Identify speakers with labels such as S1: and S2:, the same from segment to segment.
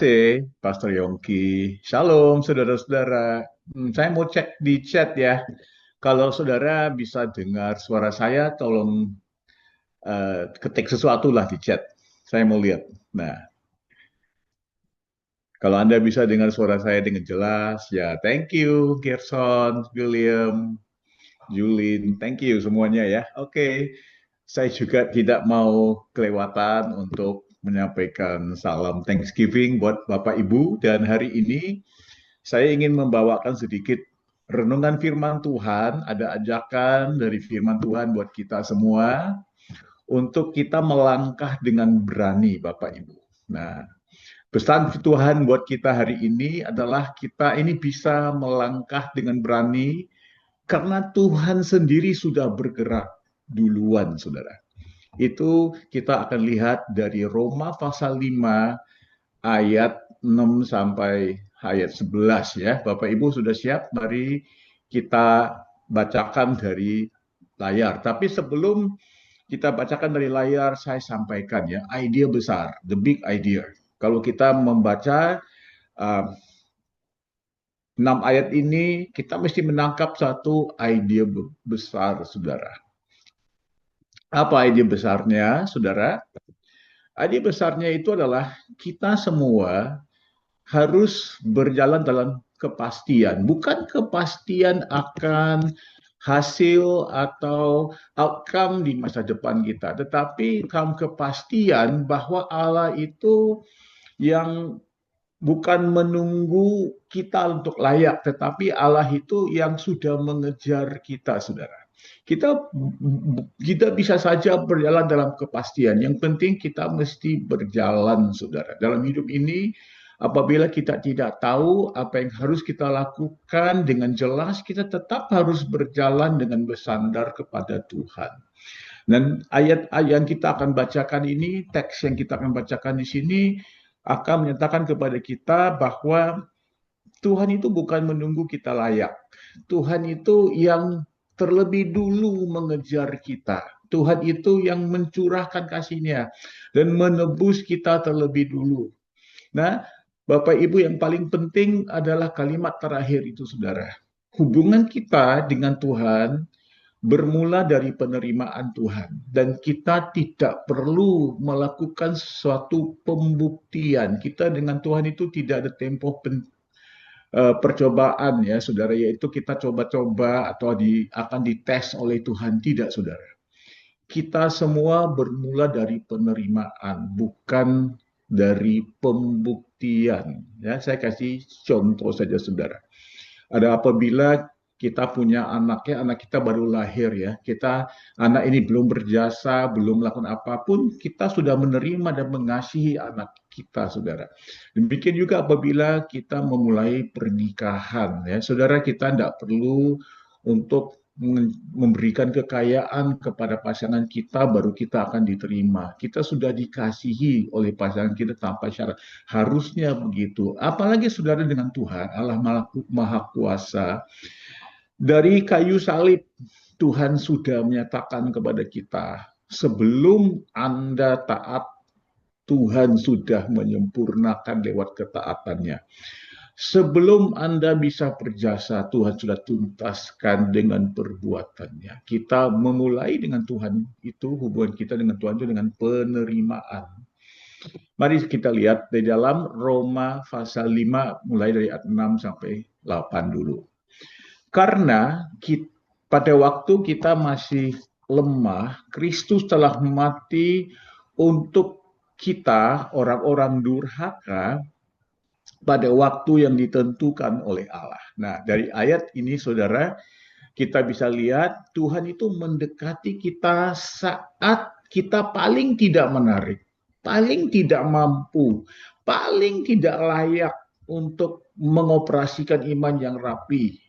S1: kasih, Pastor Yongki. Shalom, saudara-saudara. Saya mau cek di chat ya. Kalau saudara bisa dengar suara saya, tolong ketik sesuatu lah di chat. Saya mau lihat. Nah, kalau Anda bisa dengar suara saya dengan jelas, ya thank you, Gerson, William, Julin. Thank you semuanya ya. Oke. Saya juga tidak mau kelewatan untuk menyampaikan salam Thanksgiving buat Bapak Ibu. Dan hari ini saya ingin membawakan sedikit renungan firman Tuhan, ada ajakan dari firman Tuhan buat kita semua untuk kita melangkah dengan berani, Bapak Ibu. Nah, pesan Tuhan buat kita hari ini adalah kita ini bisa melangkah dengan berani karena Tuhan sendiri sudah bergerak duluan, Saudara. Itu kita akan lihat dari Roma pasal 5 ayat 6 sampai ayat 11 ya. Bapak Ibu sudah siap? Mari kita bacakan dari layar. Tapi sebelum kita bacakan dari layar, saya sampaikan ya, ide besar, the big idea. Kalau kita membaca 6 ayat ini, kita mesti menangkap satu ide besar, saudara. Apa ide besarnya, saudara? Ide besarnya itu adalah kita semua harus berjalan dalam kepastian, bukan kepastian akan hasil atau outcome di masa depan kita, tetapi kaum kepastian bahwa Allah itu yang bukan menunggu kita untuk layak, tetapi Allah itu yang sudah mengejar kita, saudara. Kita kita bisa saja berjalan dalam kepastian. Yang penting kita mesti berjalan, saudara. Dalam hidup ini, apabila kita tidak tahu apa yang harus kita lakukan dengan jelas, kita tetap harus berjalan dengan bersandar kepada Tuhan. Dan ayat-ayat yang kita akan bacakan ini, teks yang kita akan bacakan di sini, akan menyatakan kepada kita bahwa Tuhan itu bukan menunggu kita layak. Tuhan itu yang terlebih dulu mengejar kita. Tuhan itu yang mencurahkan kasih-Nya dan menebus kita terlebih dulu. Nah, Bapak Ibu, yang paling penting adalah kalimat terakhir itu, saudara. Hubungan kita dengan Tuhan bermula dari penerimaan Tuhan, dan kita tidak perlu melakukan suatu pembuktian. Kita dengan Tuhan itu tidak ada tempo percobaan ya, saudara, yaitu kita coba-coba atau akan dites oleh Tuhan. Tidak, saudara. Kita semua bermula dari penerimaan, bukan dari pembuktian. Ya, saya kasih contoh saja, saudara. Ada apabila kita punya anaknya, anak kita baru lahir ya, anak ini belum berjasa, belum melakukan apapun, kita sudah menerima dan mengasihi anak kita, saudara. Demikian juga apabila kita memulai pernikahan ya, saudara, kita tidak perlu untuk memberikan kekayaan kepada pasangan kita baru kita akan diterima. Kita sudah dikasihi oleh pasangan kita tanpa syarat. Harusnya begitu. Apalagi saudara dengan Tuhan, Allah Maha Kuasa. Dari kayu salib, Tuhan sudah menyatakan kepada kita, sebelum Anda taat, Tuhan sudah menyempurnakan lewat ketaatannya. Sebelum Anda bisa berjasa, Tuhan sudah tuntaskan dengan perbuatannya. Kita memulai dengan Tuhan itu, hubungan kita dengan Tuhan itu dengan penerimaan. Mari kita lihat di dalam Roma pasal 5 mulai dari ayat 6 sampai 8 dulu. Karena pada waktu kita masih lemah, Kristus telah mati untuk kita, orang-orang durhaka, pada waktu yang ditentukan oleh Allah. Nah, dari ayat ini, saudara, kita bisa lihat Tuhan itu mendekati kita saat kita paling tidak menarik, paling tidak mampu, paling tidak layak untuk mengoperasikan iman yang rapi.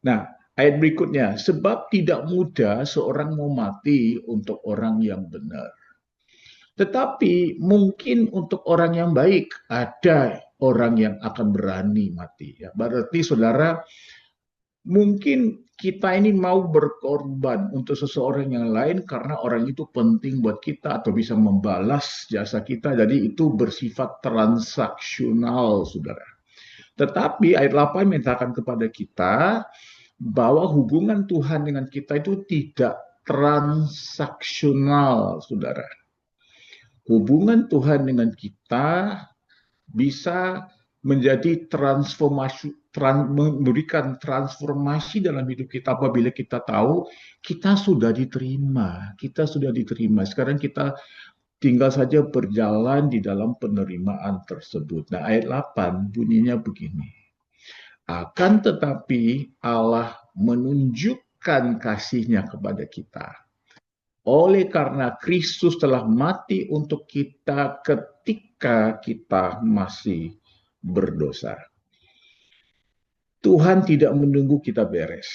S1: Nah, ayat berikutnya, sebab tidak mudah seorang mau mati untuk orang yang benar. Tetapi mungkin untuk orang yang baik ada orang yang akan berani mati. Ya, berarti saudara, Mungkin kita ini mau berkorban untuk seseorang yang lain karena orang itu penting buat kita atau bisa membalas jasa kita. Jadi itu bersifat transaksional, saudara. Tetapi ayat 8 menyatakan kepada kita bahwa hubungan Tuhan dengan kita itu tidak transaksional, saudara. Hubungan Tuhan dengan kita bisa menjadi transformasi, memberikan transformasi dalam hidup kita apabila kita tahu kita sudah diterima, kita sudah diterima. Sekarang kita tinggal saja berjalan di dalam penerimaan tersebut. Nah, ayat 8 bunyinya begini. Akan tetapi Allah menunjukkan kasih-Nya kepada kita. Oleh karena Kristus telah mati untuk kita ketika kita masih berdosa. Tuhan tidak menunggu kita beres.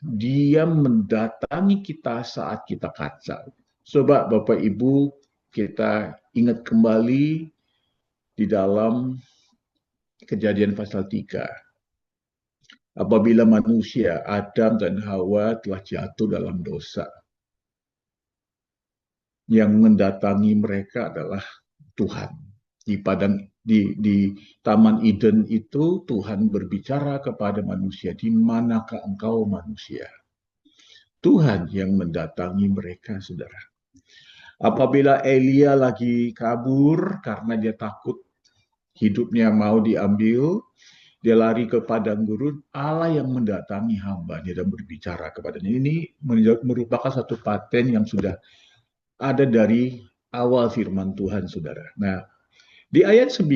S1: Dia mendatangi kita saat kita kacau. Coba Bapak Ibu kita ingat kembali di dalam Kejadian pasal 3. Apabila manusia, Adam dan Hawa telah jatuh dalam dosa. Yang mendatangi mereka adalah Tuhan. Di Taman Eden itu Tuhan berbicara kepada manusia, di manakah engkau manusia? Tuhan yang mendatangi mereka, saudara. Apabila Elia lagi kabur karena dia takut hidupnya mau diambil, dia lari ke padang gurun, Allah yang mendatangi hamba-Nya dan berbicara kepadanya. Ini merupakan satu paten yang sudah ada dari awal firman Tuhan, saudara. Nah, di ayat 9,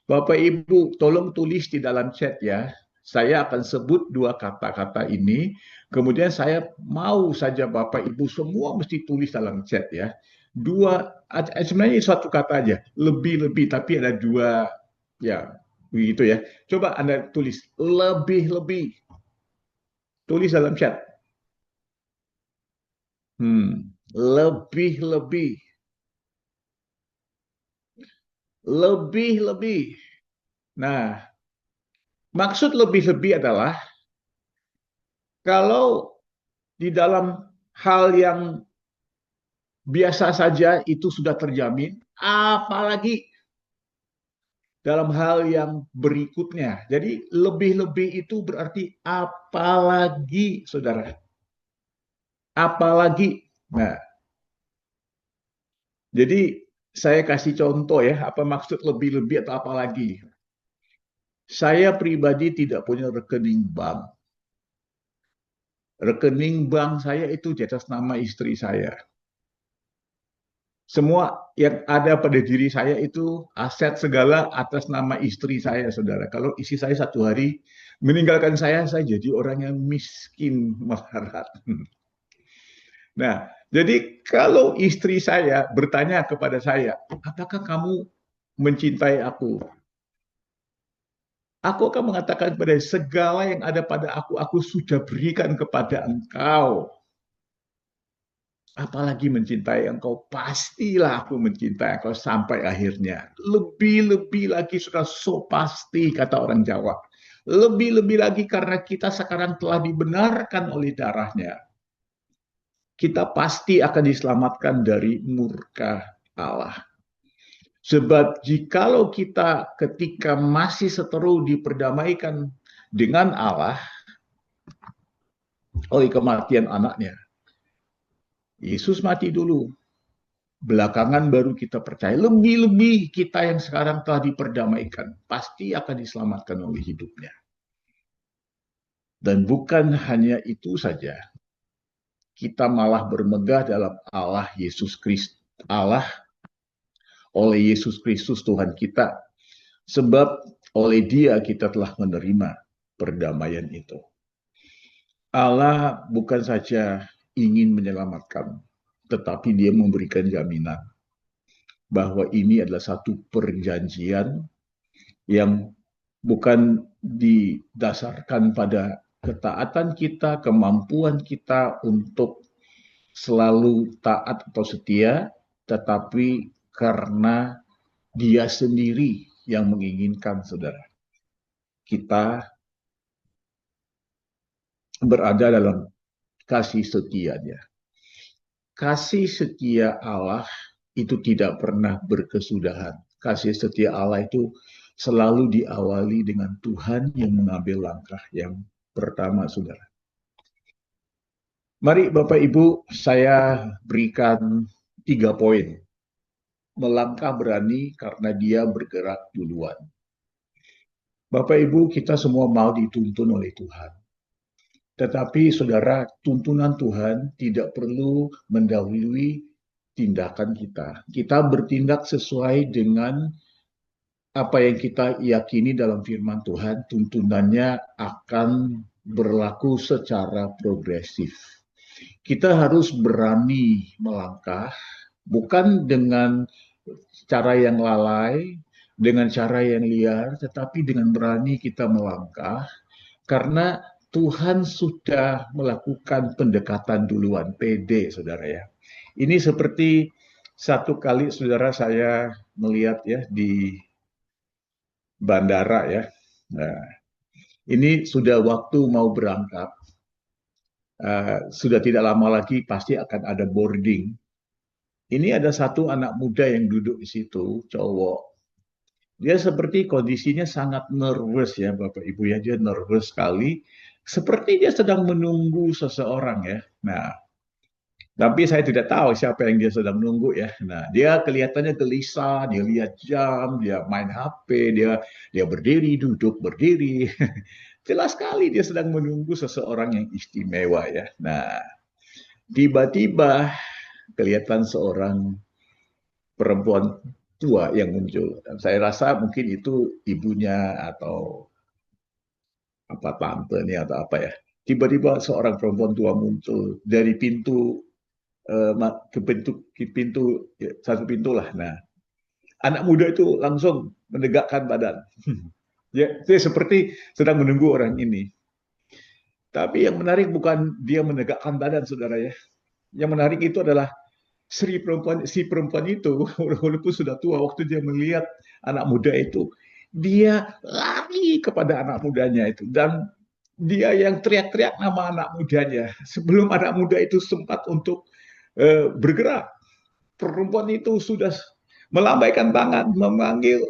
S1: Bapak Ibu tolong tulis di dalam chat ya. Saya akan sebut dua kata-kata ini, kemudian saya mau saja Bapak Ibu semua mesti tulis dalam chat ya. Sebenarnya satu kata aja, lebih-lebih, tapi ada dua, ya begitu ya. Coba Anda tulis, lebih-lebih. Tulis dalam chat. Lebih-lebih. Lebih-lebih. Nah, maksud lebih-lebih adalah kalau di dalam hal yang biasa saja itu sudah terjamin, apalagi dalam hal yang berikutnya. Jadi lebih-lebih itu berarti apalagi, saudara. Apalagi. Nah, jadi saya kasih contoh ya, apa maksud lebih-lebih atau apalagi. Saya pribadi tidak punya rekening bank. Rekening bank saya itu di atas nama istri saya. Semua yang ada pada diri saya itu aset segala atas nama istri saya, saudara. Kalau istri saya satu hari meninggalkan saya jadi orang yang miskin melarat. Nah, jadi kalau istri saya bertanya kepada saya, apakah kamu mencintai aku? Aku akan mengatakan kepada segala yang ada pada aku sudah berikan kepada engkau. Apalagi mencintai engkau, pastilah aku mencintai engkau sampai akhirnya. Lebih-lebih lagi sudah so pasti, kata orang Jawa. Lebih-lebih lagi karena kita sekarang telah dibenarkan oleh darahnya. Kita pasti akan diselamatkan dari murka Allah. Sebab jikalau kita ketika masih seteru diperdamaikan dengan Allah oleh kematian anaknya, Yesus mati dulu. Belakangan baru kita percaya. Lebih-lebih kita yang sekarang telah diperdamaikan. Pasti akan diselamatkan oleh hidupnya. Dan bukan hanya itu saja. Kita malah bermegah dalam Allah Yesus Kristus. Allah oleh Yesus Kristus Tuhan kita. Sebab oleh Dia kita telah menerima perdamaian itu. Allah bukan saja ingin menyelamatkan, tetapi Dia memberikan jaminan bahwa ini adalah satu perjanjian yang bukan didasarkan pada ketaatan kita, kemampuan kita untuk selalu taat atau setia, tetapi karena Dia sendiri yang menginginkan, saudara. kita berada dalam kasih setianya. Kasih setia Allah itu tidak pernah berkesudahan. Kasih setia Allah itu selalu diawali dengan Tuhan yang mengambil langkah yang pertama, saudara. Mari Bapak Ibu, saya berikan 3 poin. Melangkah berani karena dia bergerak duluan. Bapak Ibu, kita semua mau dituntun oleh Tuhan. Tetapi saudara, tuntunan Tuhan tidak perlu mendahului tindakan kita. Kita bertindak sesuai dengan apa yang kita yakini dalam firman Tuhan, tuntunannya akan berlaku secara progresif. Kita harus berani melangkah, bukan dengan cara yang lalai, dengan cara yang liar, tetapi dengan berani kita melangkah, karena Tuhan sudah melakukan pendekatan duluan, PD, saudara ya. Ini seperti satu kali, saudara, saya melihat ya di bandara ya. Nah, ini sudah waktu mau berangkat, sudah tidak lama lagi pasti akan ada boarding. Ini ada satu anak muda yang duduk di situ, cowok. Dia seperti kondisinya sangat nervous ya Bapak Ibu ya, dia nervous sekali. Seperti dia sedang menunggu seseorang ya. Nah, tapi saya tidak tahu siapa yang dia sedang nunggu ya. Nah, dia kelihatannya gelisah, dia lihat jam, dia main HP, dia berdiri, duduk, berdiri. Jelas sekali dia sedang menunggu seseorang yang istimewa ya. Nah, tiba-tiba kelihatan seorang perempuan tua yang muncul. Dan saya rasa mungkin itu ibunya atau apa tante nih atau apa ya. Tiba-tiba seorang perempuan tua muncul dari pintu ke pintu ya, satu pintu lah. Nah, anak muda itu langsung menegakkan badan. Ya, dia seperti sedang menunggu orang ini. Tapi yang menarik bukan dia menegakkan badan, saudara ya. Yang menarik itu adalah si perempuan itu, walaupun sudah tua, waktu dia melihat anak muda itu, dia lari kepada anak mudanya itu dan dia yang teriak-teriak nama anak mudanya sebelum anak muda itu sempat untuk bergerak. Perempuan itu sudah melambaikan tangan memanggil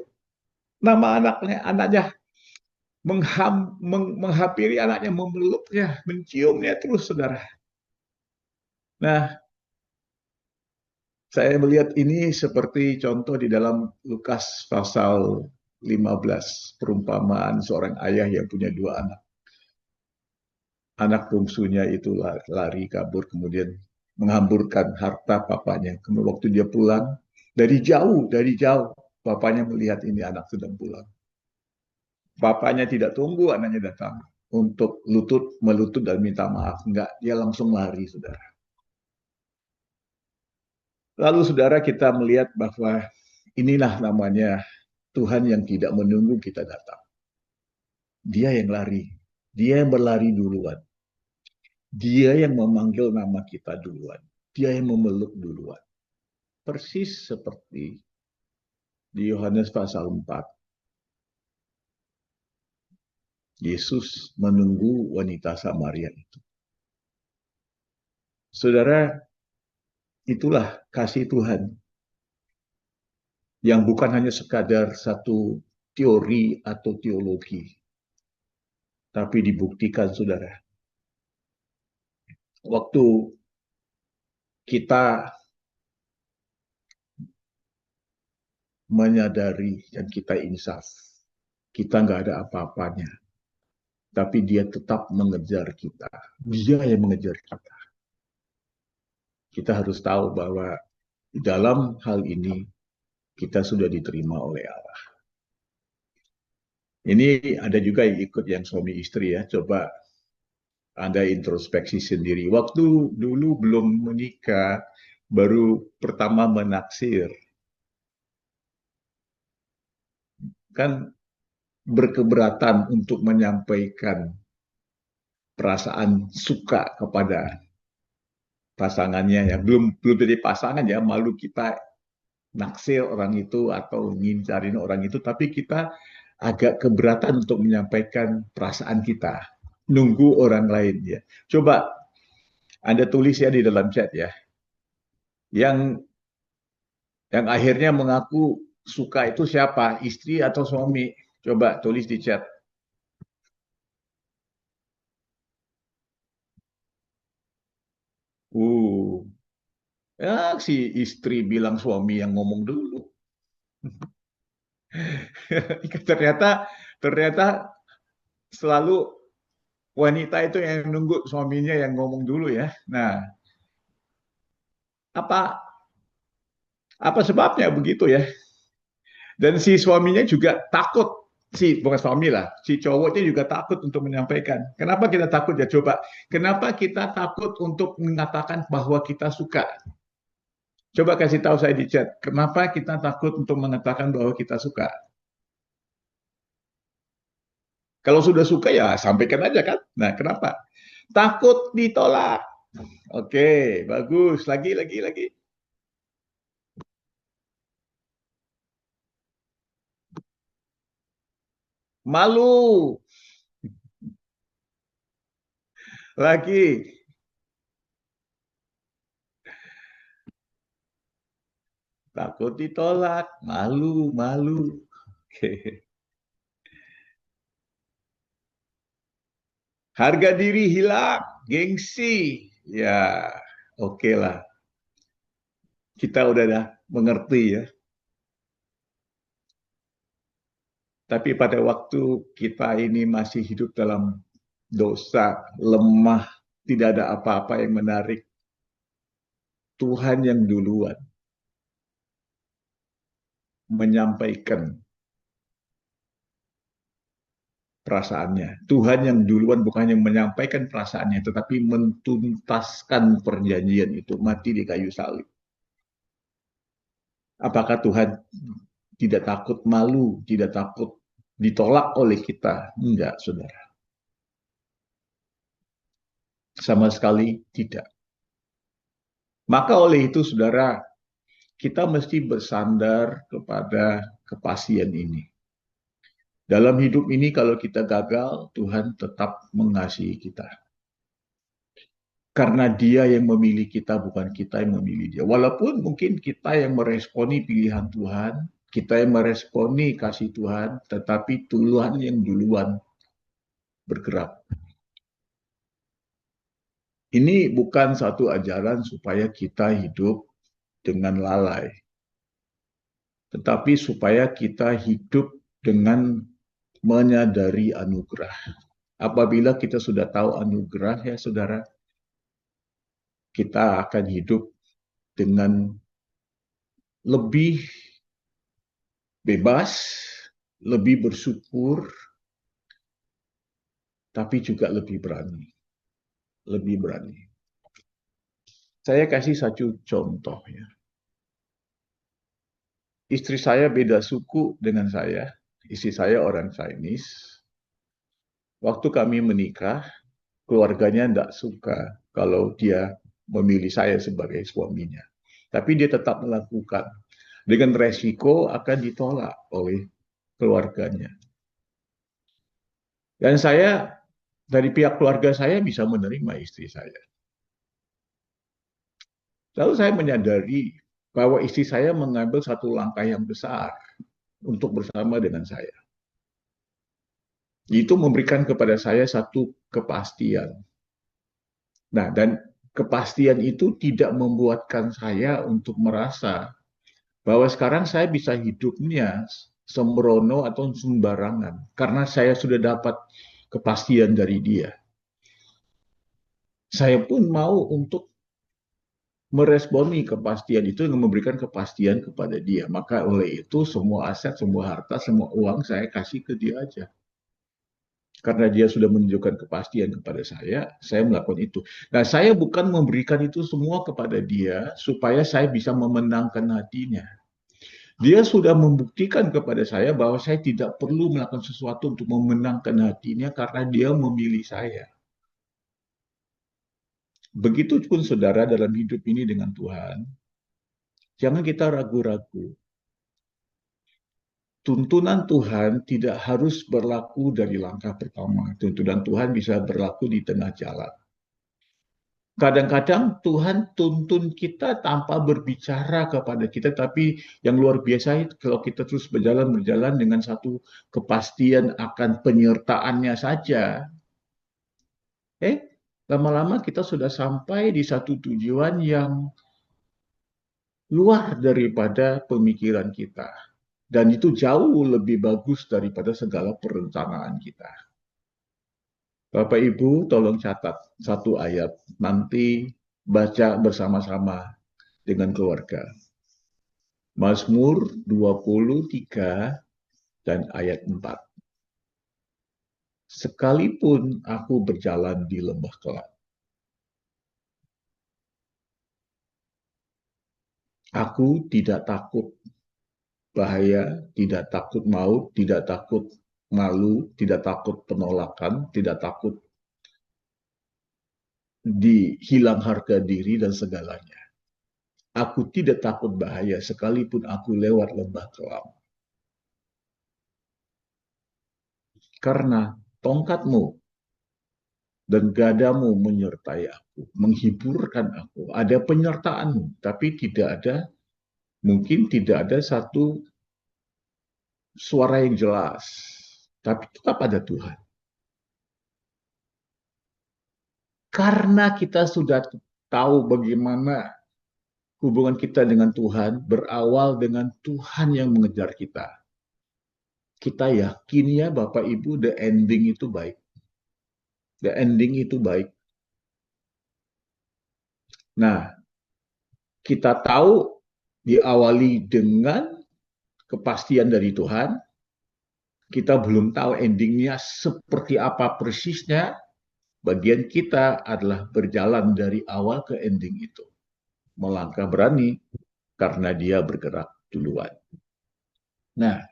S1: nama anaknya menghampiri anaknya, memeluknya, menciumnya terus, saudara. Nah, saya melihat ini seperti contoh di dalam Lukas pasal 15, perumpamaan seorang ayah yang punya 2 anak. Anak bungsunya itu lari kabur, kemudian menghamburkan harta papanya. Kemudian waktu dia pulang, dari jauh, papanya melihat ini anak sedang pulang. Papanya tidak tunggu anaknya datang untuk melutut dan minta maaf. Enggak, dia langsung lari, saudara. Lalu saudara, kita melihat bahwa inilah namanya Tuhan yang tidak menunggu kita datang. Dia yang lari. Dia yang berlari duluan. Dia yang memanggil nama kita duluan. Dia yang memeluk duluan. Persis seperti di Yohanes pasal 4. Yesus menunggu wanita Samaria itu. Saudara, itulah kasih Tuhan yang bukan hanya sekadar satu teori atau teologi, tapi dibuktikan, saudara. Waktu kita menyadari dan kita insaf, kita nggak ada apa-apanya, tapi dia tetap mengejar kita. Dia yang mengejar kita. Kita harus tahu bahwa dalam hal ini kita sudah diterima oleh Allah. Ini ada juga yang ikut yang suami istri ya. Coba Anda introspeksi sendiri. Waktu dulu belum menikah, baru pertama menaksir, kan berkeberatan untuk menyampaikan perasaan suka kepada pasangannya ya. Belum jadi pasangan ya, malu kita naksir orang itu atau ngincarin orang itu, tapi kita agak keberatan untuk menyampaikan perasaan kita. Nunggu orang lain ya. Coba Anda tulis ya di dalam chat ya. Yang akhirnya mengaku suka itu siapa? Istri atau suami? Coba tulis di chat. Uh, ya si istri bilang suami yang ngomong dulu. ternyata ternyata selalu wanita itu yang nunggu suaminya yang ngomong dulu ya. Nah, apa apa sebabnya begitu ya? Dan si suaminya juga takut, si bukan suami lah, si cowoknya juga takut untuk menyampaikan. Kenapa kita takut ya? Coba, kenapa kita takut untuk mengatakan bahwa kita suka? Coba kasih tahu saya di chat. Kenapa kita takut untuk mengatakan bahwa kita suka? Kalau sudah suka ya sampaikan aja kan. Nah, kenapa? Takut ditolak. Oke, bagus. Lagi. Malu. Lagi. Takut ditolak. Malu. Oke. Harga diri hilang. Gengsi. Ya, oke lah. Kita udah dah mengerti ya. Tapi pada waktu kita ini masih hidup dalam dosa, lemah, tidak ada apa-apa yang menarik. Tuhan yang duluan menyampaikan perasaannya. Tuhan yang duluan bukan yang menyampaikan perasaannya, tetapi mentuntaskan perjanjian itu mati di kayu salib. Apakah Tuhan tidak takut malu, tidak takut ditolak oleh kita? Enggak, saudara. Sama sekali tidak. Maka oleh itu, saudara, kita mesti bersandar kepada kepastian ini. Dalam hidup ini kalau kita gagal, Tuhan tetap mengasihi kita. Karena dia yang memilih kita, bukan kita yang memilih dia. Walaupun mungkin kita yang meresponi pilihan Tuhan, kita yang meresponi kasih Tuhan, tetapi Tuhan yang duluan bergerak. Ini bukan satu ajaran supaya kita hidup dengan lalai, tetapi supaya kita hidup dengan menyadari anugerah. Apabila kita sudah tahu anugerah ya saudara, kita akan hidup dengan lebih bebas, lebih bersyukur, tapi juga lebih berani. Lebih berani. Saya kasih satu contoh ya. Istri saya beda suku dengan saya. Istri saya orang Chinese. Waktu kami menikah, keluarganya tidak suka kalau dia memilih saya sebagai suaminya. Tapi dia tetap melakukan. Dengan resiko akan ditolak oleh keluarganya. Dan saya, dari pihak keluarga saya bisa menerima istri saya. Lalu saya menyadari bahwa istri saya mengambil satu langkah yang besar untuk bersama dengan saya. Itu memberikan kepada saya satu kepastian. Nah, dan kepastian itu tidak membuatkan saya untuk merasa bahwa sekarang saya bisa hidupnya sembrono atau sembarangan karena saya sudah dapat kepastian dari dia. Saya pun mau untuk meresponi kepastian itu dengan memberikan kepastian kepada dia. Maka oleh itu semua aset, semua harta, semua uang saya kasih ke dia aja. Karena dia sudah menunjukkan kepastian kepada saya melakukan itu. Nah, saya bukan memberikan itu semua kepada dia supaya saya bisa memenangkan hatinya. Dia sudah membuktikan kepada saya bahwa saya tidak perlu melakukan sesuatu untuk memenangkan hatinya karena dia memilih saya. Begitu pun saudara dalam hidup ini dengan Tuhan, jangan kita ragu-ragu. tuntunan Tuhan tidak harus berlaku dari langkah pertama. Tuntunan Tuhan bisa berlaku di tengah jalan. Kadang-kadang Tuhan tuntun kita tanpa berbicara kepada kita, tapi yang luar biasa itu kalau kita terus berjalan dengan satu kepastian akan penyertaannya saja. Eh, lama-lama kita sudah sampai di satu tujuan yang luar daripada pemikiran kita. Dan itu jauh lebih bagus daripada segala perencanaan kita. Bapak Ibu, tolong catat satu ayat. Nanti baca bersama-sama dengan keluarga. Mazmur 23 dan ayat 4. Sekalipun aku berjalan di lembah gelap, aku tidak takut bahaya, tidak takut maut, tidak takut malu, tidak takut penolakan, tidak takut dihilang harga diri dan segalanya. Aku tidak takut bahaya sekalipun aku lewat lembah kelam. Karena tongkatmu dan gadamu menyertai aku, menghiburkan aku. Ada penyertaanmu, tapi tidak ada, mungkin tidak ada satu suara yang jelas. Tapi tetap ada Tuhan. Karena kita sudah tahu bagaimana hubungan kita dengan Tuhan, berawal dengan Tuhan yang mengejar kita. Kita yakin ya Bapak Ibu, the ending itu baik. The ending itu baik. Nah, kita tahu diawali dengan kepastian dari Tuhan. Kita belum tahu endingnya seperti apa persisnya. Bagian kita adalah berjalan dari awal ke ending itu. Melangkah berani karena dia bergerak duluan. Nah,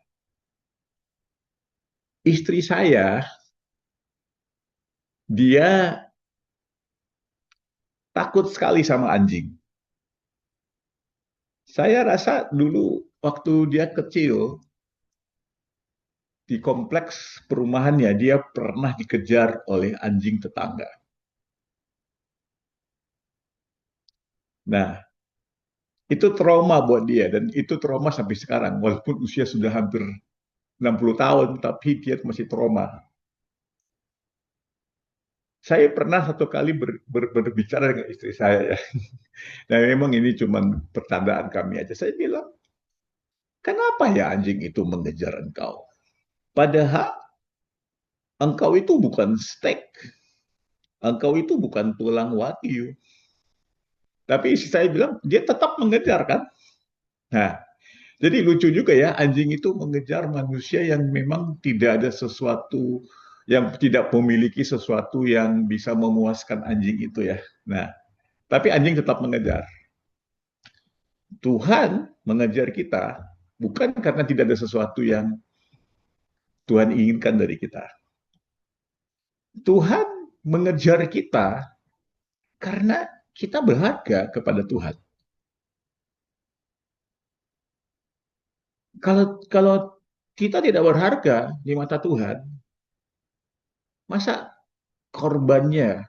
S1: istri saya, dia takut sekali sama anjing. Saya rasa dulu waktu dia kecil, di kompleks perumahannya, dia pernah dikejar oleh anjing tetangga. Nah, itu trauma buat dia, dan itu trauma sampai sekarang. Walaupun usia sudah hampir 60 tahun, tapi dia masih trauma. Saya pernah satu kali berbicara dengan istri saya ya. Dan memang ini cuma pertandaan kami aja. Saya bilang, kenapa ya anjing itu mengejar engkau? Padahal engkau itu bukan steak. Engkau itu bukan tulang wagyu. Tapi istri saya bilang, dia tetap mengejar kan? Nah, jadi lucu juga ya, anjing itu mengejar manusia yang memang tidak ada sesuatu, yang tidak memiliki sesuatu yang bisa memuaskan anjing itu ya. Nah, tapi anjing tetap mengejar. Tuhan mengejar kita bukan karena tidak ada sesuatu yang Tuhan inginkan dari kita. Tuhan mengejar kita karena kita berharga kepada Tuhan. Kalau kita tidak berharga di mata Tuhan, masa korbannya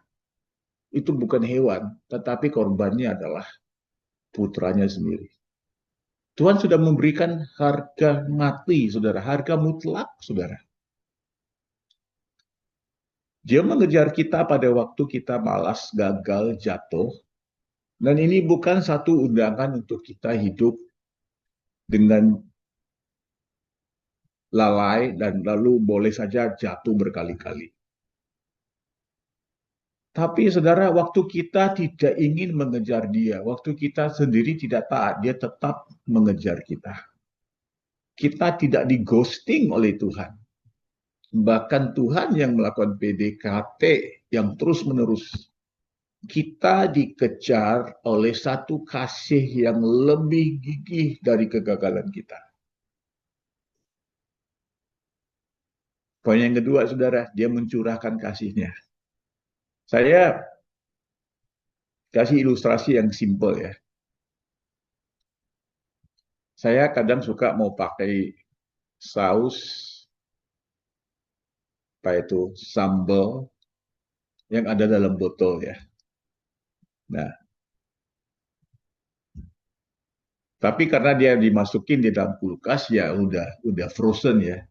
S1: itu bukan hewan, tetapi korbannya adalah putranya sendiri. Tuhan sudah memberikan harga mati, saudara, harga mutlak, saudara. Dia mengejar kita pada waktu kita malas, gagal, jatuh. Dan ini bukan satu undangan untuk kita hidup dengan lalai dan lalu boleh saja jatuh berkali-kali. Tapi saudara, waktu kita tidak ingin mengejar dia, waktu kita sendiri tidak taat, dia tetap mengejar kita. Kita tidak di ghosting oleh Tuhan. Bahkan Tuhan yang melakukan PDKT yang terus-menerus. Kita dikejar oleh satu kasih yang lebih gigih dari kegagalan kita. Poin yang kedua, saudara, dia mencurahkan kasihnya. Saya kasih ilustrasi yang simpel ya. Saya kadang suka mau pakai saus, apa itu, sambal yang ada dalam botol ya. Nah, tapi karena dia dimasukin di dalam kulkas ya udah frozen ya.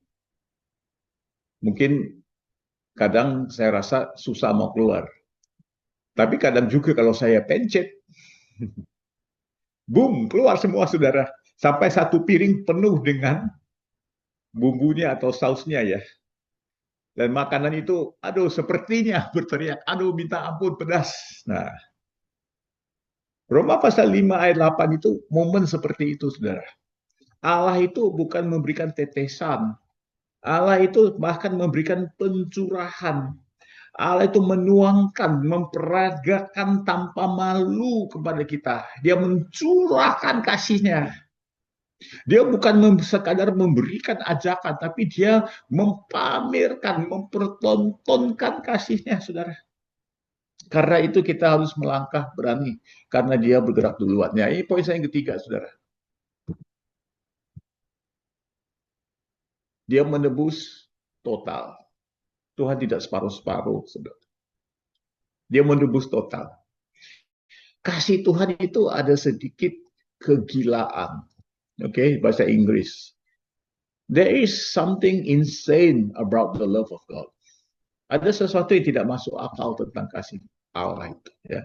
S1: Mungkin kadang saya rasa susah mau keluar. Tapi kadang juga kalau saya pencet, boom, keluar semua saudara. Sampai satu piring penuh dengan bumbunya atau sausnya ya. Dan makanan itu, aduh sepertinya berteriak, aduh minta ampun pedas. Nah, Roma pasal 5 ayat 8 itu momen seperti itu saudara. Allah itu bukan memberikan tetesan. Allah itu bahkan memberikan pencurahan. Allah itu menuangkan, memperagakan tanpa malu kepada kita. Dia mencurahkan kasihnya. Dia bukan sekadar memberikan ajakan, tapi dia mempamerkan, mempertontonkan kasihnya, saudara. Karena itu kita harus melangkah berani, karena dia bergerak duluan. Ya, ini poin saya yang ketiga, saudara. Dia menebus total. Tuhan tidak separuh-separuh, saudara. Dia menebus total. Kasih Tuhan itu ada sedikit kegilaan. Oke, bahasa Inggris. There is something insane about the love of God. Ada sesuatu yang tidak masuk akal tentang kasih Allah itu. Ya.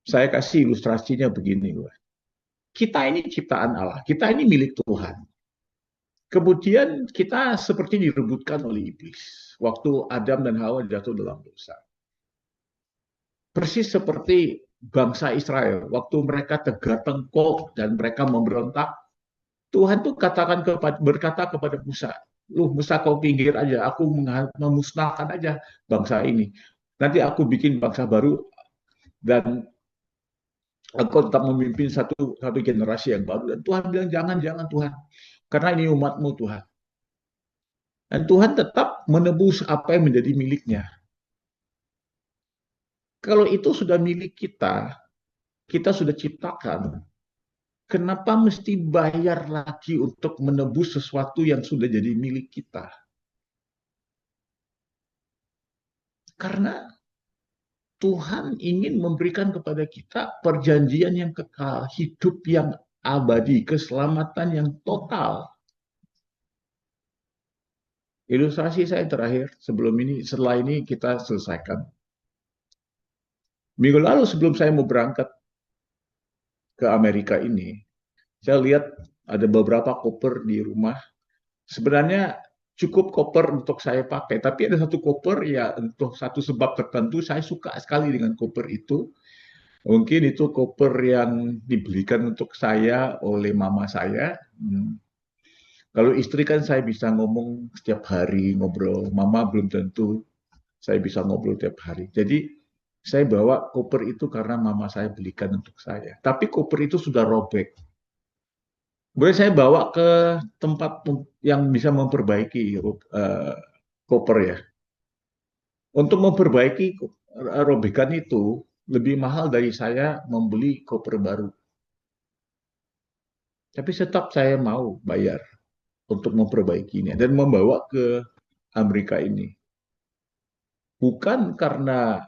S1: Saya kasih ilustrasinya begini. Kita ini ciptaan Allah. Kita ini milik Tuhan. Kemudian kita seperti direbutkan oleh iblis. Waktu Adam dan Hawa jatuh dalam dosa. Persis seperti bangsa Israel. Waktu mereka tegar tengkuk dan mereka memberontak. Tuhan tuh berkata kepada Musa, lu Musa kau pinggir aja, aku memusnahkan aja bangsa ini. Nanti aku bikin bangsa baru dan aku tetap memimpin satu generasi yang baru. Dan Tuhan bilang jangan Tuhan, karena ini umatmu Tuhan. Dan Tuhan tetap menebus apa yang menjadi miliknya. Kalau itu sudah milik kita sudah ciptakan. Kenapa mesti bayar lagi untuk menebus sesuatu yang sudah jadi milik kita? Karena Tuhan ingin memberikan kepada kita perjanjian yang kekal, hidup yang abadi, keselamatan yang total. Ilustrasi saya terakhir, setelah ini kita selesaikan. Minggu lalu sebelum saya mau berangkat ke Amerika ini, saya lihat ada beberapa koper di rumah. Sebenarnya cukup koper untuk saya pakai, tapi ada satu koper ya untuk satu sebab tertentu saya suka sekali dengan koper itu. Mungkin itu koper yang dibelikan untuk saya oleh mama saya. Kalau istri kan saya bisa ngomong setiap hari, ngobrol. Mama belum tentu saya bisa ngobrol setiap hari. Jadi saya bawa koper itu karena mama saya belikan untuk saya. Tapi koper itu sudah robek. Boleh saya bawa ke tempat yang bisa memperbaiki koper ya. Untuk memperbaiki robekan itu lebih mahal dari saya membeli koper baru. Tapi tetap saya mau bayar untuk memperbaikinya dan membawa ke Amerika ini. Bukan karena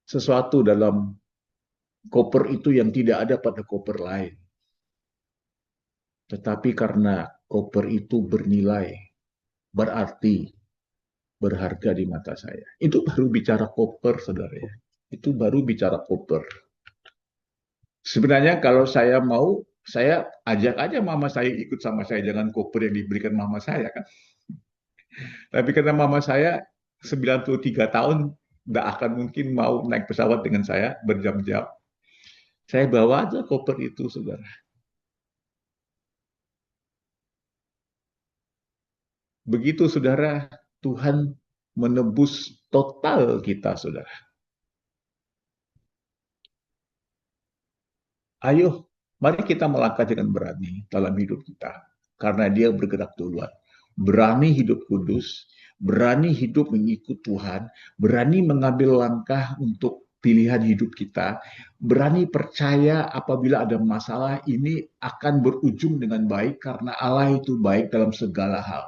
S1: sesuatu dalam koper itu yang tidak ada pada koper lain. Tetapi karena koper itu bernilai, berarti, berharga di mata saya. Itu baru bicara koper, saudara ya. Itu baru bicara koper. Sebenarnya kalau saya mau, saya ajak aja mama saya ikut sama saya, jangan koper yang diberikan mama saya kan. Tapi karena mama saya 93 tahun, tidak akan mungkin mau naik pesawat dengan saya berjam-jam. Saya bawa aja koper itu, saudara. Begitu, saudara, Tuhan menebus total kita, saudara. Ayo, mari kita melangkah dengan berani dalam hidup kita. Karena dia bergerak duluan. Berani hidup kudus, berani hidup mengikut Tuhan, berani mengambil langkah untuk pilihan hidup kita, berani percaya apabila ada masalah ini akan berujung dengan baik karena Allah itu baik dalam segala hal.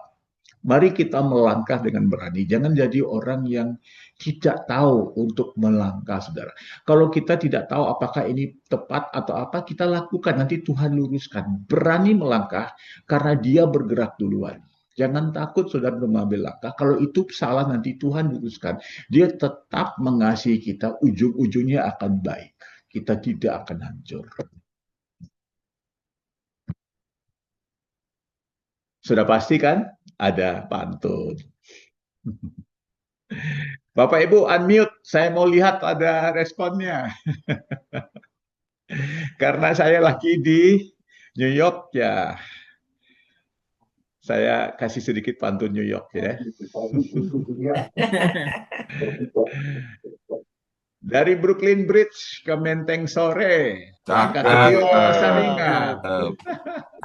S1: Mari kita melangkah dengan berani. Jangan jadi orang yang tidak tahu untuk melangkah, saudara. Kalau kita tidak tahu apakah ini tepat atau apa, kita lakukan. Nanti Tuhan luruskan. Berani melangkah karena Dia bergerak duluan. Jangan takut saudara mengambil langkah. Kalau itu salah nanti Tuhan luruskan. Dia tetap mengasihi kita. Ujung-ujungnya akan baik. Kita tidak akan hancur. Sudah pasti kan? Ada pantun. Bapak Ibu unmute, saya mau lihat ada responnya. Karena saya lagi di New York ya, saya kasih sedikit pantun New York ya. Dari Brooklyn Bridge ke Menteng Sore, langkah kecil terasa ringan.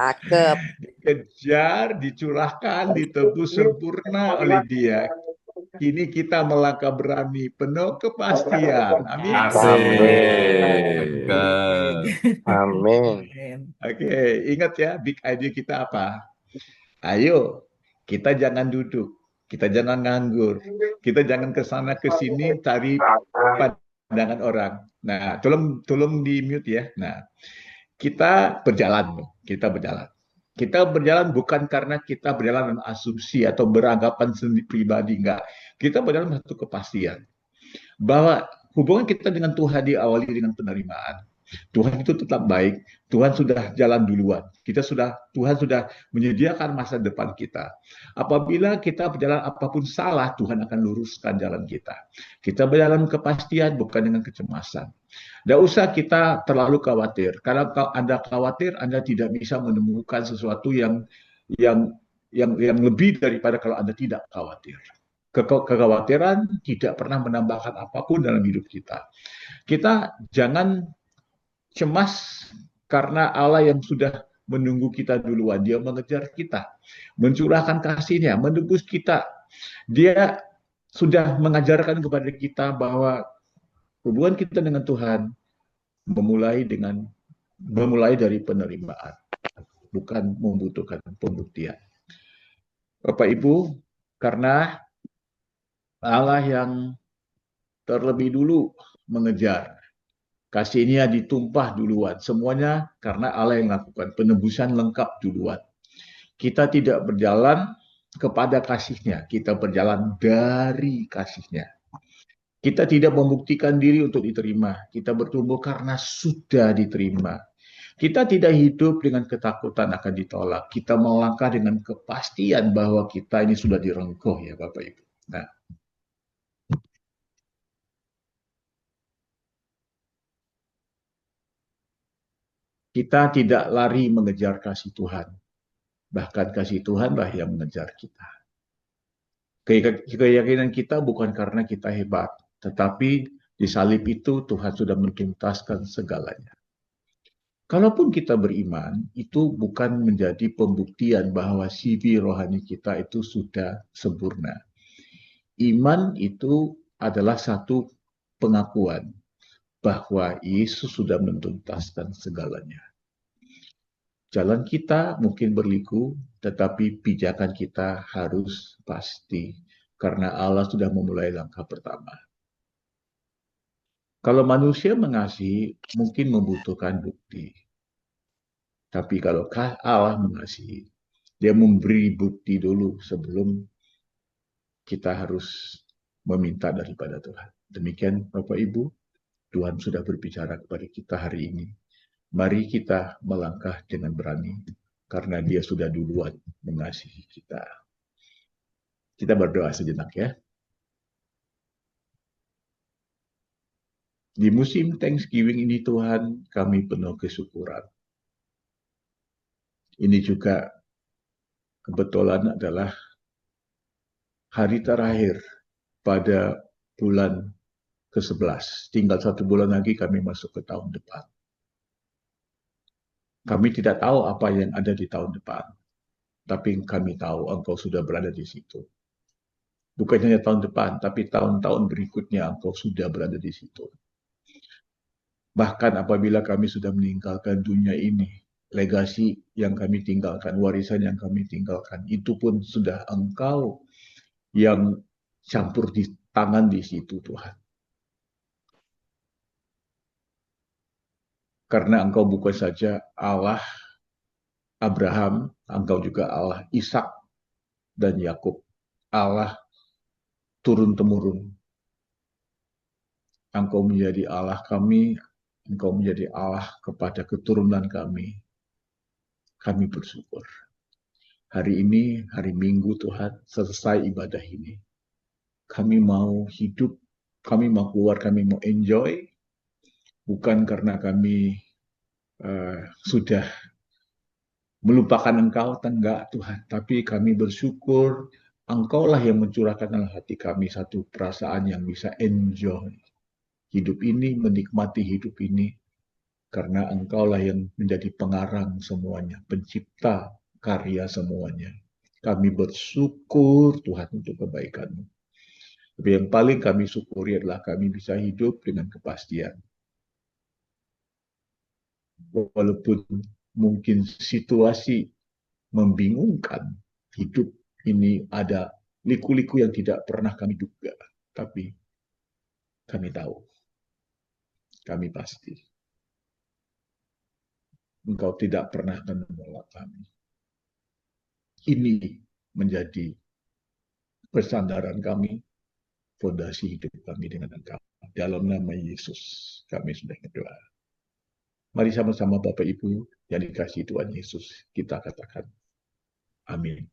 S2: Cakep.
S1: Dikejar, dicurahkan, ditebus sempurna oleh Dia. Kini kita melangkah berani, penuh kepastian. Amin.
S3: Asik.
S2: Amin.
S1: Oke, ingat ya, big idea kita apa? Ayo, kita jangan duduk, kita jangan nganggur, kita jangan ke sana ke sini cari pandangan orang. Nah, tolong di mute ya. Nah, kita berjalan, kita berjalan. Kita berjalan bukan karena kita berjalan dengan asumsi atau beranggapan sendiri pribadi, enggak. Kita berjalan satu kepastian bahwa hubungan kita dengan Tuhan diawali dengan penerimaan. Tuhan itu tetap baik. Tuhan sudah jalan duluan. Tuhan sudah menyediakan masa depan kita. Apabila kita berjalan apapun salah, Tuhan akan luruskan jalan kita. Kita berjalan kepastian bukan dengan kecemasan. Tidak usah kita terlalu khawatir. Karena kalau Anda khawatir, Anda tidak bisa menemukan sesuatu yang yang lebih daripada kalau Anda tidak khawatir. Kekhawatiran tidak pernah menambahkan apapun dalam hidup kita. Kita jangan cemas karena Allah yang sudah menunggu kita duluan. Dia mengejar kita, mencurahkan kasih-Nya, menebus kita. Dia sudah mengajarkan kepada kita bahwa hubungan kita dengan Tuhan memulai dari penerimaan, bukan membutuhkan pembuktian. Bapak Ibu, karena Allah yang terlebih dulu mengejar, kasihnya ditumpah duluan. Semuanya karena Allah yang lakukan. Penebusan lengkap duluan. Kita tidak berjalan kepada kasihnya. Kita berjalan dari kasihnya. Kita tidak membuktikan diri untuk diterima. Kita bertumbuh karena sudah diterima. Kita tidak hidup dengan ketakutan akan ditolak. Kita melangkah dengan kepastian bahwa kita ini sudah direngkuh ya Bapak Ibu. Nah, kita tidak lari mengejar kasih Tuhan. Bahkan kasih Tuhanlah yang mengejar kita. Keyakinan kita bukan karena kita hebat, tetapi di salib itu Tuhan sudah menuntaskan segalanya. Kalaupun kita beriman, itu bukan menjadi pembuktian bahwa CV rohani kita itu sudah sempurna. Iman itu adalah satu pengakuan bahwa Yesus sudah menuntaskan segalanya. Jalan kita mungkin berliku, tetapi pijakan kita harus pasti, karena Allah sudah memulai langkah pertama. Kalau manusia mengasihi, mungkin membutuhkan bukti. Tapi kalau Allah mengasihi, dia memberi bukti dulu sebelum kita harus meminta daripada Tuhan. Demikian Bapak Ibu, Tuhan sudah berbicara kepada kita hari ini. Mari kita melangkah dengan berani, karena Dia sudah duluan mengasihi kita. Kita berdoa sejenak ya. Di musim Thanksgiving ini Tuhan, kami penuh kesyukuran. Ini juga kebetulan adalah hari terakhir pada bulan ke-11. Tinggal 1 bulan lagi kami masuk ke tahun depan. Kami tidak tahu apa yang ada di tahun depan, tapi kami tahu Engkau sudah berada di situ. Bukan hanya tahun depan, tapi tahun-tahun berikutnya Engkau sudah berada di situ. Bahkan apabila kami sudah meninggalkan dunia ini, legasi yang kami tinggalkan, warisan yang kami tinggalkan, itu pun sudah Engkau yang campur di tangan di situ, Tuhan. Karena Engkau bukan saja Allah Abraham, Engkau juga Allah Ishak dan Yakub, Allah turun-temurun. Engkau menjadi Allah kami, Engkau menjadi Allah kepada keturunan kami. Kami bersyukur. Hari ini, hari Minggu Tuhan, selesai ibadah ini. Kami mau hidup, kami mau keluar, kami mau enjoy, bukan karena kami sudah melupakan Engkau, enggak Tuhan, tapi kami bersyukur Engkaulah yang mencurahkan dalam hati kami satu perasaan yang bisa enjoy hidup ini, menikmati hidup ini, karena Engkaulah yang menjadi pengarang semuanya, pencipta karya semuanya. Kami bersyukur Tuhan untuk kebaikan-Mu. Tapi yang paling kami syukuri adalah kami bisa hidup dengan kepastian. Walaupun mungkin situasi membingungkan, hidup ini ada liku-liku yang tidak pernah kami duga. Tapi kami tahu, kami pasti, Engkau tidak pernah akan menolak kami. Ini menjadi persandaran kami, fondasi hidup kami dengan Engkau. Dalam nama Yesus, kami sudah berdoa. Mari sama-sama Bapak Ibu yang dikasihi Tuhan Yesus, kita katakan amin.